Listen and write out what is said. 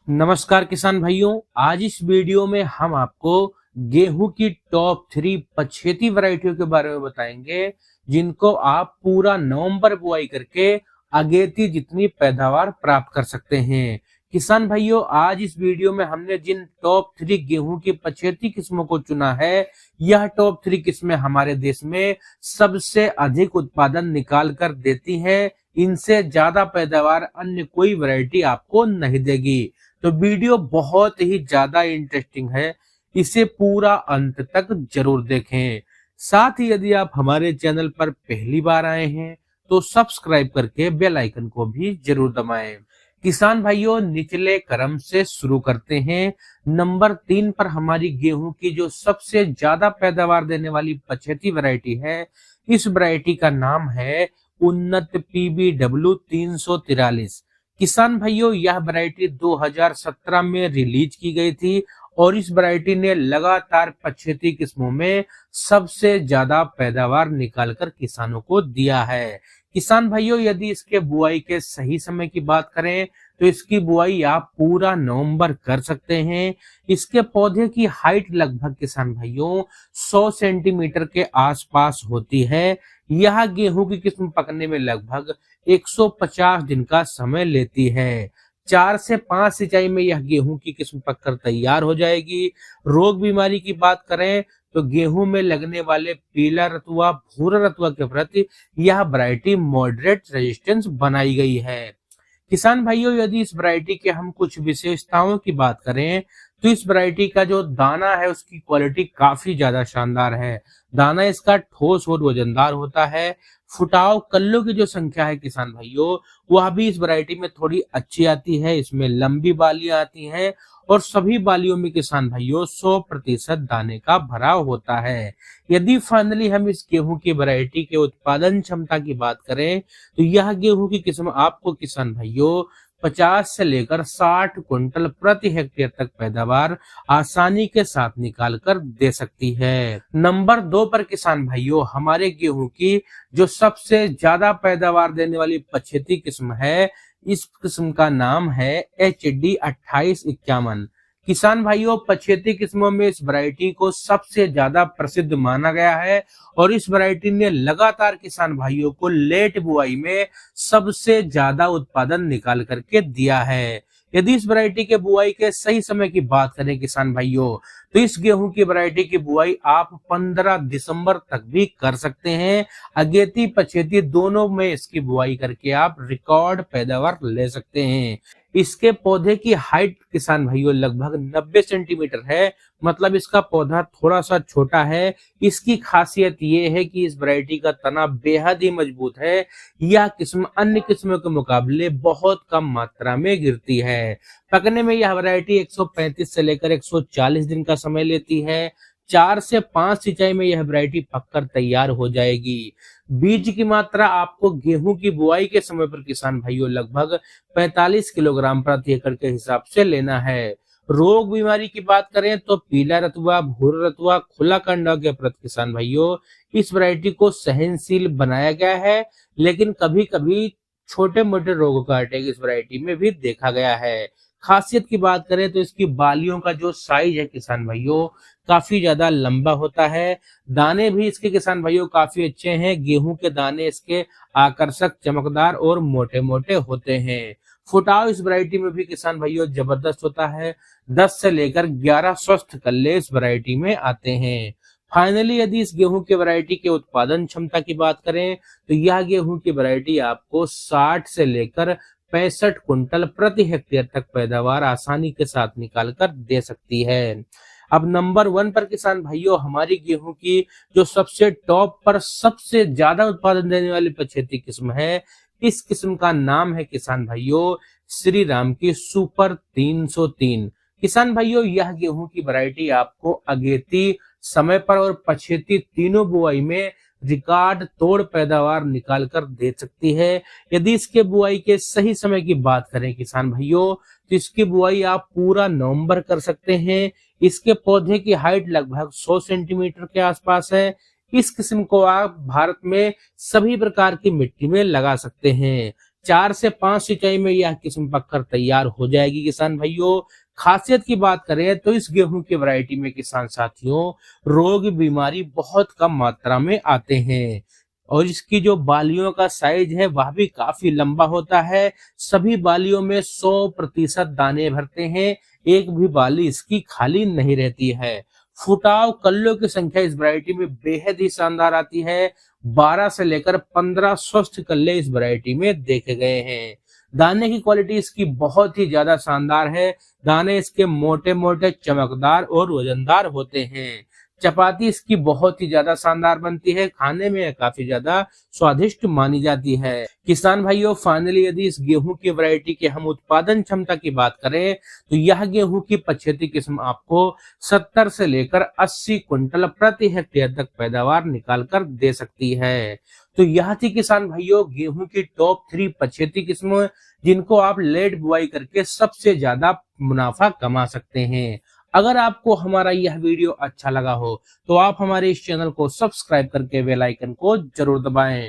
नमस्कार किसान भाइयों, आज इस वीडियो में हम आपको गेहूं की टॉप 3 पछेती वैरायटियों के बारे में बताएंगे, जिनको आप पूरा नवंबर बुआई करके अगेती जितनी पैदावार प्राप्त कर सकते हैं। किसान भाइयों, आज इस वीडियो में हमने जिन टॉप 3 गेहूं की पछेती किस्मों को चुना है, यह टॉप 3 किस्में हमारे देश में सबसे अधिक उत्पादन निकाल कर देती हैं। इनसे ज्यादा पैदावार अन्य कोई वैरायटी आपको नहीं देगी। तो वीडियो बहुत ही ज्यादा इंटरेस्टिंग है, इसे पूरा अंत तक जरूर देखें। साथ ही यदि आप हमारे चैनल पर पहली बार आए हैं तो सब्सक्राइब करके बेल आइकन को भी जरूर दबाएं। किसान भाइयों, निचले क्रम से शुरू करते हैं। नंबर 3 पर हमारी गेहूं की जो सबसे ज्यादा पैदावार देने वाली पछेती वैरायटी है, इस वैरायटी का नाम है उन्नत PBW 343। किसान भाइयों, यह वैरायटी 2017 में रिलीज की गई थी और इस वैरायटी ने लगातार पछेती किस्मों में सबसे ज्यादा पैदावार निकालकर किसानों को दिया है। किसान भाइयों, यदि इसके बुआई के सही समय की बात करें तो इसकी बुआई आप पूरा नवंबर कर सकते हैं। इसके पौधे की हाइट लगभग किसान भाइयों 100 सेंटीमीटर के आसपास होती है। यह गेहूं की किस्म पकने में लगभग 150 दिन का समय लेती है। 4 से 5 सिंचाई में यह गेहूं की किस्म पककर तैयार हो जाएगी। रोग बीमारी की बात करें तो गेहूं में लगने वाले पीला रतुआ, भूरा रतुआ के प्रति यह वैरायटी मॉडरेट रेजिस्टेंस बनाई गई है। किसान भाइयों, यदि इस वैरायटी के हम कुछ विशेषताओं की बात करें तो इस वैरायटी का जो दाना है उसकी क्वालिटी काफी ज्यादा शानदार है। दाना इसका ठोस और वजनदार होता है। फुटाव कल्लों की जो संख्या है किसान भाइयों, वह भी इस वैरायटी में थोड़ी अच्छी आती है। इसमें लंबी बालियां आती हैं और सभी बालियों में किसान भाइयों 100% दाने का भराव होता है। यदि फाइनली हम इस गेहूं की वैरायटी के उत्पादन क्षमता की बात करें तो यह गेहूं की किस्म आपको किसान भाइयों 50 से लेकर 60 क्विंटल प्रति हेक्टेयर तक पैदावार आसानी के साथ निकाल कर दे सकती है। नंबर 2 पर किसान भाइयों, हमारे गेहूं की जो सबसे ज्यादा पैदावार देने वाली पछेती किस्म है, इस किस्म का नाम है HD 2851। किसान भाइयों, पछेती किस्मों में इस वैरायटी को सबसे ज्यादा प्रसिद्ध माना गया है और इस वैरायटी ने लगातार किसान भाइयों को लेट बुआई में सबसे ज्यादा उत्पादन निकाल करके दिया है। यदि इस वैरायटी के बुआई के सही समय की बात करें किसान भाइयों, तो इस गेहूं की वैरायटी की बुआई आप 15 दिसंबर तक भी कर सकते हैं। अगेती पछेती दोनों में इसकी बुआई करके आप रिकॉर्ड पैदावार ले सकते हैं। इसके पौधे की हाइट किसान भाइयों लगभग 90 सेंटीमीटर है, मतलब इसका पौधा थोड़ा सा छोटा है। इसकी खासियत ये है कि इस वैरायटी का तना बेहद ही मजबूत है। यह किस्म अन्य किस्मों के मुकाबले बहुत कम मात्रा में गिरती है। पकने में यह वैरायटी 135 से लेकर 140 दिन का समय लेती है। 4 से 5 सिंचाई में यह वैरायटी पककर तैयार हो जाएगी। बीज की मात्रा आपको गेहूं की बुआई के समय पर किसान भाइयों लगभग 45 किलोग्राम प्रति एकड़ के हिसाब से लेना है। रोग बीमारी की बात करें तो पीला रतुआ, भूरा रतुआ, खुला कंडा के प्रति किसान भाइयों इस वैरायटी को सहनशील बनाया गया है, लेकिन कभी कभी छोटे मोटे रोगों का अटैक इस वैरायटी में भी देखा गया है। खासियत की बात करें तो इसकी बालियों का जो साइज है किसान भाइयों काफी ज्यादा लंबा होता है। दाने भी इसके किसान भाइयों काफी अच्छे हैं। गेहूं के दाने इसके आकर्षक, चमकदार और मोटे मोटे होते हैं। फुटाव इस वैरायटी में भी किसान भाइयों जबरदस्त होता है। 10 से लेकर 11 स्वस्थ कल्ले इस वैरायटी में आते हैं। फाइनली यदि इस गेहूं की वैरायटी के उत्पादन क्षमता की बात करें तो यह गेहूं की वैरायटी आपको 60 से लेकर 65 कुंटल प्रति हेक्टेयर तक पैदावार आसानी के साथ निकाल कर दे सकती है। अब नंबर 1 पर किसान भाइयों, हमारी गेहूं की जो सबसे टॉप पर सबसे ज्यादा उत्पादन देने वाली पछेती किस्म है, इस किस्म का नाम है किसान भाइयों श्री राम की सुपर 303। किसान भाइयों, यह गेहूं की वैरायटी आपको अगेती, समय पर और पछेती तीनों बुआई में रिकॉर्ड तोड़ पैदावार निकाल कर दे सकती है। यदि इसके बुआई के सही समय की बात करें किसान भाइयों, तो इसकी बुआई आप पूरा नवंबर कर सकते हैं। इसके पौधे की हाइट लगभग 100 सेंटीमीटर के आसपास है। इस किस्म को आप भारत में सभी प्रकार की मिट्टी में लगा सकते हैं। 4 से 5 सिंचाई में यह किस्म पककर तैयार हो जाएगी किसान भाइयों। खासियत की बात करें तो इस गेहूं की वैरायटी में किसान साथियों रोग बीमारी बहुत कम मात्रा में आते हैं और इसकी जो बालियों का साइज है वह भी काफी लंबा होता है। सभी बालियों में 100% दाने भरते हैं, एक भी बाली इसकी खाली नहीं रहती है। फुटाव कल्लों की संख्या इस वैरायटी में बेहद ही शानदार आती है। 12 से लेकर 15 स्वस्थ कल्ले इस वैरायटी में देखे गए हैं। दाने की क्वालिटी इसकी बहुत ही ज्यादा शानदार है। दाने इसके मोटे मोटे चमकदार और वजनदार होते हैं। चपाती इसकी बहुत ही ज्यादा शानदार बनती है, खाने में काफी ज्यादा स्वादिष्ट मानी जाती है। किसान भाइयों फाइनली यदि इस गेहूं की वैरायटी के हम उत्पादन क्षमता की बात करें तो यह गेहूं की 75 किस्म आपको 70 से लेकर 80 क्विंटल प्रति हेक्टेयर तक पैदावार निकाल कर दे सकती है। तो यह थी किसान भाइयों गेहूं की टॉप 3 75 किस्म जिनको आप लेट बुआई करके सबसे ज्यादा मुनाफा कमा सकते हैं। अगर आपको हमारा यह वीडियो अच्छा लगा हो तो आप हमारे इस चैनल को सब्सक्राइब करके बेल आइकन को जरूर दबाएं।